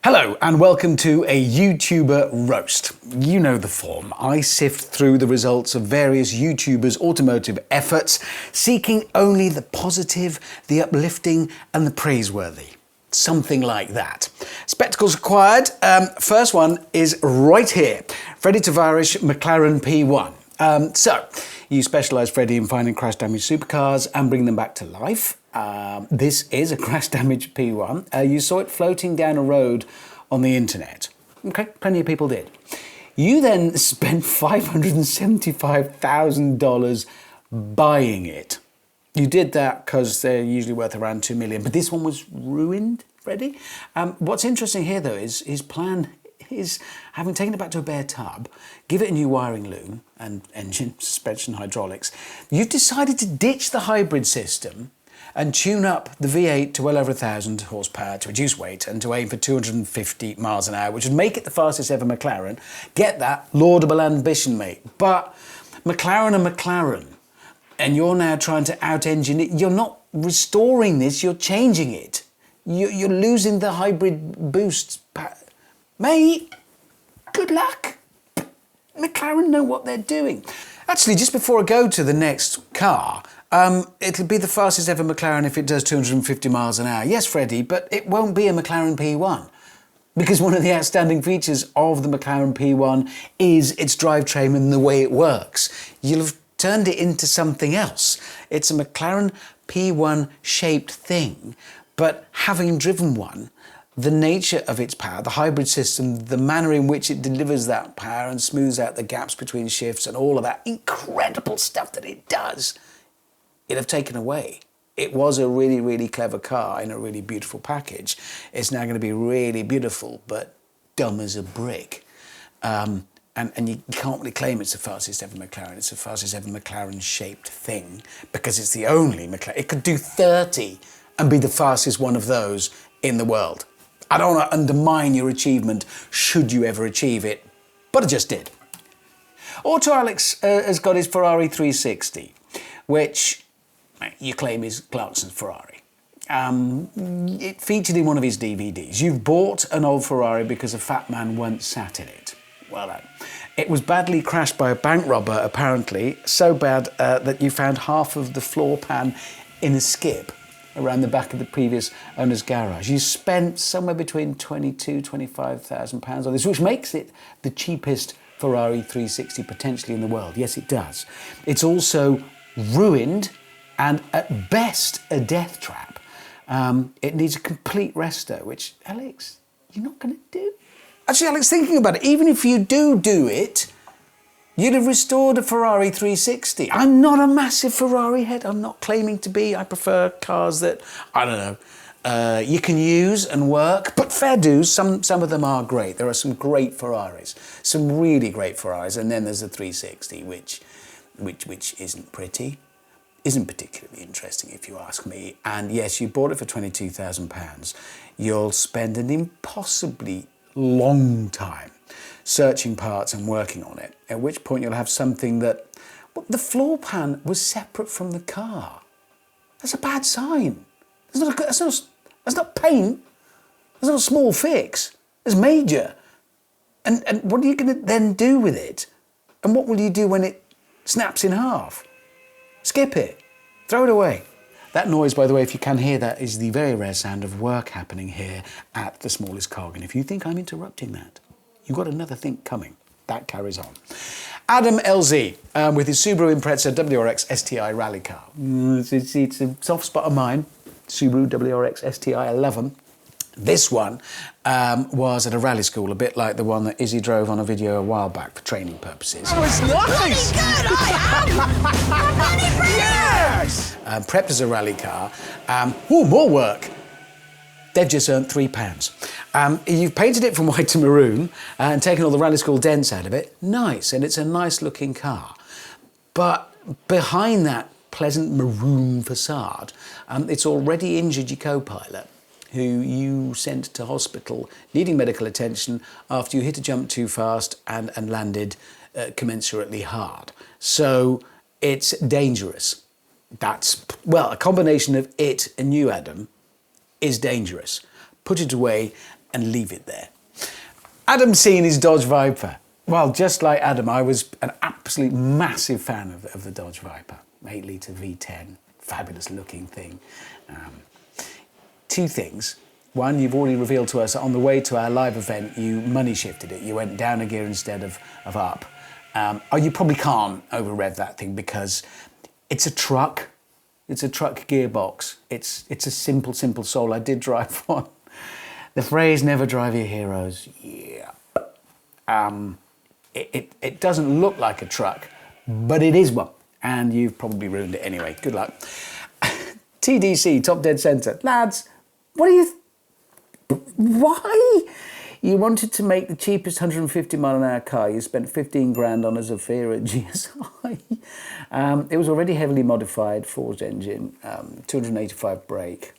Hello and welcome to a YouTuber roast. You know the form. I sift through the results of various YouTubers' automotive efforts, seeking only the positive, the uplifting and the praiseworthy. Something like that. Spectacles required. First one is right here. Freddie Tavarish, McLaren P1. So, you specialise, Freddie, in finding crash damaged supercars and bringing them back to life. This is a crash damaged P1. You saw it floating down a road on the internet. Okay, plenty of people did. You then spent $575,000 buying it. You did that because they're usually worth around 2 million, but this one was ruined, Freddie. What's interesting here though is his plan is, having taken it back to a bare tub, give it a new wiring loom and engine, suspension, hydraulics, you've decided to ditch the hybrid system and tune up the V8 to well over 1,000 horsepower to reduce weight and to aim for 250 miles an hour, which would make it the fastest ever McLaren. Get that? Laudable ambition, mate. But McLaren are McLaren, and you're now trying to out-engine it. You're not restoring this, you're changing it. You're losing the hybrid boost. Mate, good luck. McLaren know what they're doing. Actually, just before I go to the next car, it'll be the fastest ever McLaren if it does 250 miles an hour. Yes, Freddie, but it won't be a McLaren P1. Because one of the outstanding features of the McLaren P1 is its drivetrain and the way it works. You'll have turned it into something else. It's a McLaren P1 shaped thing, but having driven one, the nature of its power, the hybrid system, the manner in which it delivers that power and smooths out the gaps between shifts and all of that incredible stuff that it does, it'd have taken away. It was a really, really clever car in a really beautiful package. It's now going to be really beautiful, but dumb as a brick. And you can't really claim it's the fastest ever McLaren. It's the fastest ever McLaren-shaped thing because it's the only McLaren. It could do 30 and be the fastest one of those in the world. I don't want to undermine your achievement should you ever achieve it, but I just did. AutoAlex has got his Ferrari 360, which you claim is Clarkson's Ferrari. It featured in one of his DVDs. You've bought an old Ferrari because a fat man once sat in it. Well done. It was badly crashed by a bank robber, apparently, so bad that you found half of the floor pan in a skip around the back of the previous owner's garage. You spent somewhere between £22,000 to £25,000 on this, which makes it the cheapest Ferrari 360 potentially in the world. Yes, it does. It's also ruined and at best a death trap. It needs a complete resto, which, Alex, you're not going to do. Actually, Alex, thinking about it, even if you do it, you'd have restored a Ferrari 360. I'm not a massive Ferrari head. I'm not claiming to be. I prefer cars that, I don't know, you can use and work, but fair dues, some of them are great. There are some great Ferraris, some really great Ferraris, and then there's the 360, which isn't pretty, isn't particularly interesting if you ask me. And yes, you bought it for £22,000. You'll spend an impossibly long time searching parts and working on it, at which point you'll have something that, well, the floor pan was separate from the car. That's a bad sign. That's not paint. That's not a small fix. It's major. And what are you going to then do with it? And what will you do when it snaps in half? Skip it. Throw it away. That noise, by the way, if you can hear that, is the very rare sound of work happening here at the smallest cog. And if you think I'm interrupting that, you've got another thing coming. That carries on. Adam LZ with his Subaru Impreza WRX STI rally car. It's a soft spot of mine. Subaru WRX STI 11. This one was at a rally school, a bit like the one that Izzy drove on a video a while back for training purposes. Oh, it's nice! Good, I am! Money for Yes! Prepped as a rally car. More work. They've just earned £3. You've painted it from white to maroon and taken all the rally school dents out of it. Nice, and it's a nice looking car. But behind that pleasant maroon facade, it's already injured your co-pilot, who you sent to hospital needing medical attention after you hit a jump too fast and landed commensurately hard. So it's dangerous. That's, well, a combination of it and you, Adam, is dangerous. Put it away and leave it there. Adam's seen his Dodge Viper. Well, just like Adam, I was an absolute massive fan of the Dodge Viper. 8-litre V10, fabulous looking thing. Two things. One, you've already revealed to us that on the way to our live event, you money shifted it. You went down a gear instead of up. You probably can't over-rev that thing because it's a truck. It's a truck gearbox. It's a simple soul. I did drive one. The phrase, never drive your heroes. Yeah. It doesn't look like a truck, but it is one. And you've probably ruined it anyway. Good luck. TDC, top dead centre. Lads, what are you... Why? You wanted to make the cheapest 150 mile an hour car. You spent 15 grand on a Zafira GSI. It was already heavily modified, forged engine, 285 brake,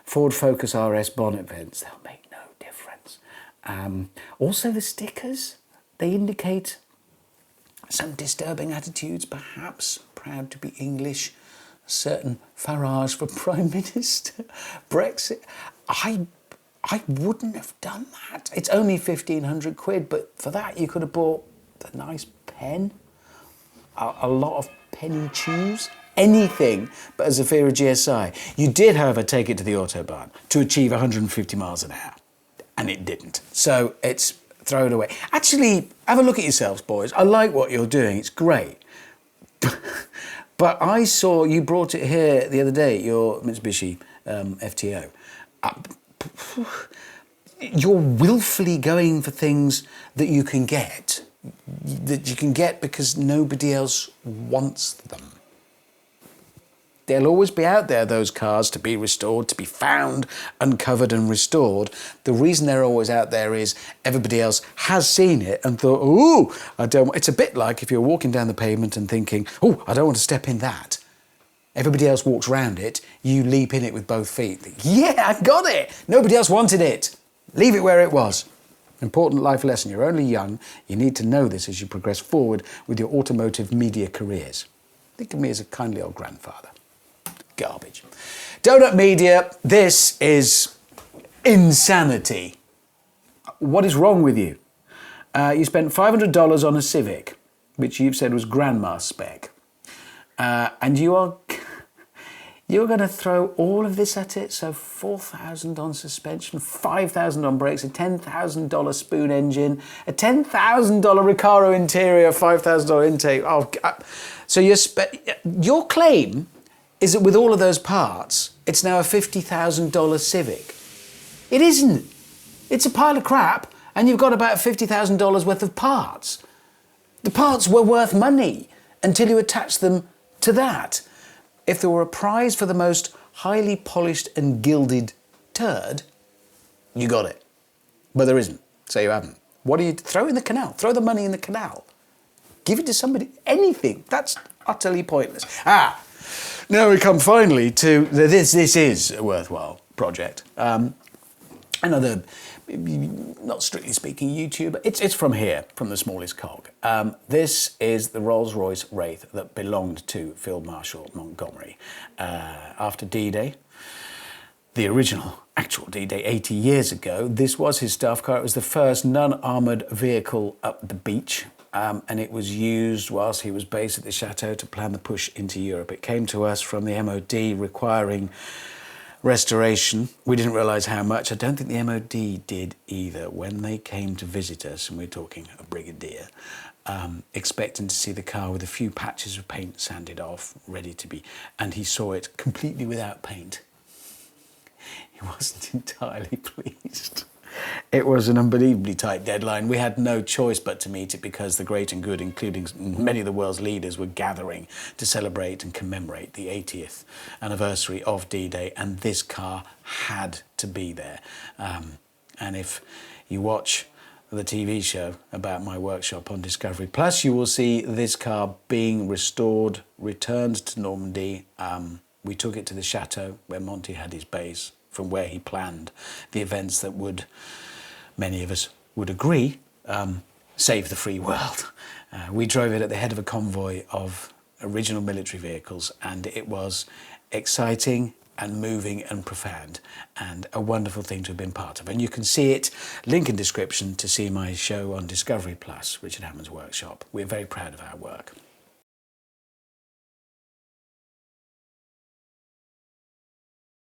Ford Focus RS bonnet vents. They'll make no difference. Also the stickers, they indicate some disturbing attitudes, perhaps proud to be English, a certain Farage for Prime Minister, Brexit. I wouldn't have done that. It's only 1,500 quid, but for that you could have bought a nice pen, a lot of penny chews, anything but a Zafira GSI. You did, however, take it to the Autobahn to achieve 150 miles an hour, and it didn't. So it's throw it away. Actually, have a look at yourselves, boys. I like what you're doing. It's great. But I saw you brought it here the other day, your Mitsubishi FTO. You're willfully going for things that you can get because nobody else wants them. They'll always be out there, those cars, to be restored, to be found, uncovered and restored. The reason they're always out there is everybody else has seen it and thought, ooh, I don't... It's a bit like if you're walking down the pavement and thinking, oh, I don't want to step in that. Everybody else walks round it, you leap in it with both feet. Think, yeah, I got it. Nobody else wanted it. Leave it where it was. Important life lesson. You're only young. You need to know this as you progress forward with your automotive media careers. Think of me as a kindly old grandfather. Garbage. Donut Media, this is insanity. What is wrong with you? You spent $500 on a Civic, which you've said was grandma spec. And you're going to throw all of this at it, so $4,000 on suspension, $5,000 on brakes, a $10,000 spoon engine, a $10,000 Recaro interior, $5,000 intake. Oh, so your claim is that with all of those parts, it's now a $50,000 Civic. It isn't. It's a pile of crap, and you've got about $50,000 worth of parts. The parts were worth money until you attach them to that. If there were a prize for the most highly polished and gilded turd, you got it. But there isn't, so you haven't. What do you throw in the canal? Throw the money in the canal. Give it to somebody, anything. That's utterly pointless. Now we come finally to this is a worthwhile project. Another, not strictly speaking, YouTuber. It's from here, from the smallest cog. This is the RollsRoyce Wraith that belonged to Field Marshal Montgomery. After D-Day, the original actual D-Day 80 years ago, this was his staff car. It was the first non-armoured vehicle up the beach. And it was used whilst he was based at the chateau to plan the push into Europe. It came to us from the MOD requiring restoration. We didn't realise how much. I don't think the MOD did either when they came to visit us, and we're talking a brigadier, expecting to see the car with a few patches of paint sanded off, ready to be, and he saw it completely without paint. He wasn't entirely pleased. It was an unbelievably tight deadline. We had no choice but to meet it because the great and good, including many of the world's leaders, were gathering to celebrate and commemorate the 80th anniversary of D-Day, and this car had to be there. And if you watch the TV show about my workshop on Discovery Plus, you will see this car being restored, returned to Normandy. We took it to the chateau where Monty had his base, from where he planned the events that would, many of us would agree, save the free world. We drove it at the head of a convoy of original military vehicles, and it was exciting and moving and profound, and a wonderful thing to have been part of. And you can see it, link in description, to see my show on Discovery Plus, Richard Hammond's Workshop. We're very proud of our work.